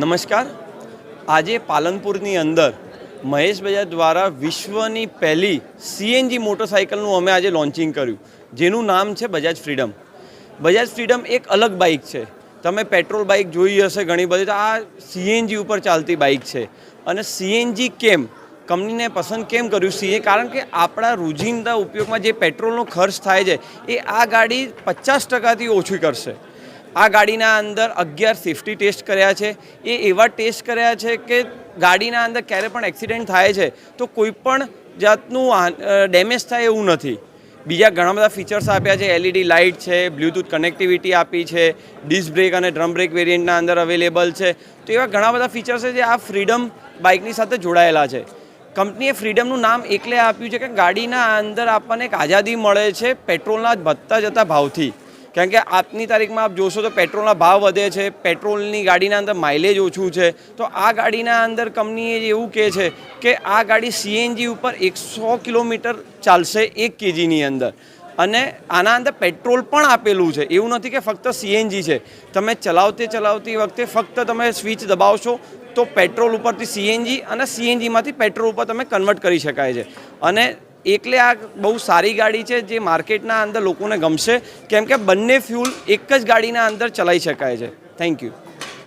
નમસ્કાર. આજે પાલનપુરની અંદર મહેશ બજાજ દ્વારા વિશ્વની પહેલી સીએનજી મોટરસાઇકલનું અમે આજે લોન્ચિંગ કર્યું, જેનું નામ છે બજાજ ફ્રીડમ. બજાજ ફ્રીડમ એક અલગ બાઇક છે. તમે પેટ્રોલ બાઇક જોઈ હશે ઘણી બધી, તો આ સીએનજી ઉપર ચાલતી બાઇક છે. અને સીએનજી કેમ કંપનીને પસંદ કેમ કર્યું? કારણ કે આપણા રોજિંદા ઉપયોગમાં જે પેટ્રોલનો ખર્ચ થાય છે એ આ ગાડી 50%થી ઓછું કરશે. આ ગાડીના અંદર 11 સેફ્ટી ટેસ્ટ કર્યા છે. એ એવા ટેસ્ટ કર્યા છે કે ગાડીના અંદર ક્યારે પણ એક્સિડન્ટ થાય છે તો કોઈ પણ જાતનું ડેમેજ થાય એવું નથી. બીજા ઘણા બધા ફીચર્સ આપ્યા છે. એલઈડી લાઇટ છે, બ્લૂટૂથ કનેક્ટિવિટી આપી છે, ડિસ્ક બ્રેક અને ડ્રમ બ્રેક વેરિયન્ટના અંદર અવેલેબલ છે. તો એવા ઘણા બધા ફીચર્સ છે જે આ ફ્રીડમ બાઇકની સાથે જોડાયેલા છે. કંપનીએ ફ્રીડમનું નામ એટલે આપ્યું છે કે ગાડીના અંદર આપણને એક આઝાદી મળે છે પેટ્રોલના વધતા જતા ભાવથી. કારણ કે આજની તારીખમાં આપ જોશો તો પેટ્રોલના ભાવ વધે છે, પેટ્રોલની ગાડીના અંદર માઇલેજ ઓછું છે. તો આ ગાડીના અંદર કંપનીએ એવું કહે છે કે આ ગાડી સીએનજી ઉપર 100 કિલોમીટર ચાલશે 1 kgની અંદર. અને આના અંદર પેટ્રોલ પણ આપેલું છે. એવું નથી કે ફક્ત સીએનજી છે. તમે ચલાવતી વખતે ફક્ત તમે સ્વિચ દબાવશો તો પેટ્રોલ ઉપરથી સીએનજી અને સીએનજીમાંથી પેટ્રોલ ઉપર તમે કન્વર્ટ કરી શકાય છે. અને એટલે આ બહુ સારી ગાડી છે જે માર્કેટના અંદર લોકોને ગમશે, કેમ કે બંને ફ્યુલ એક જ ગાડીના અંદર ચલાવી શકાય છે. Thank you.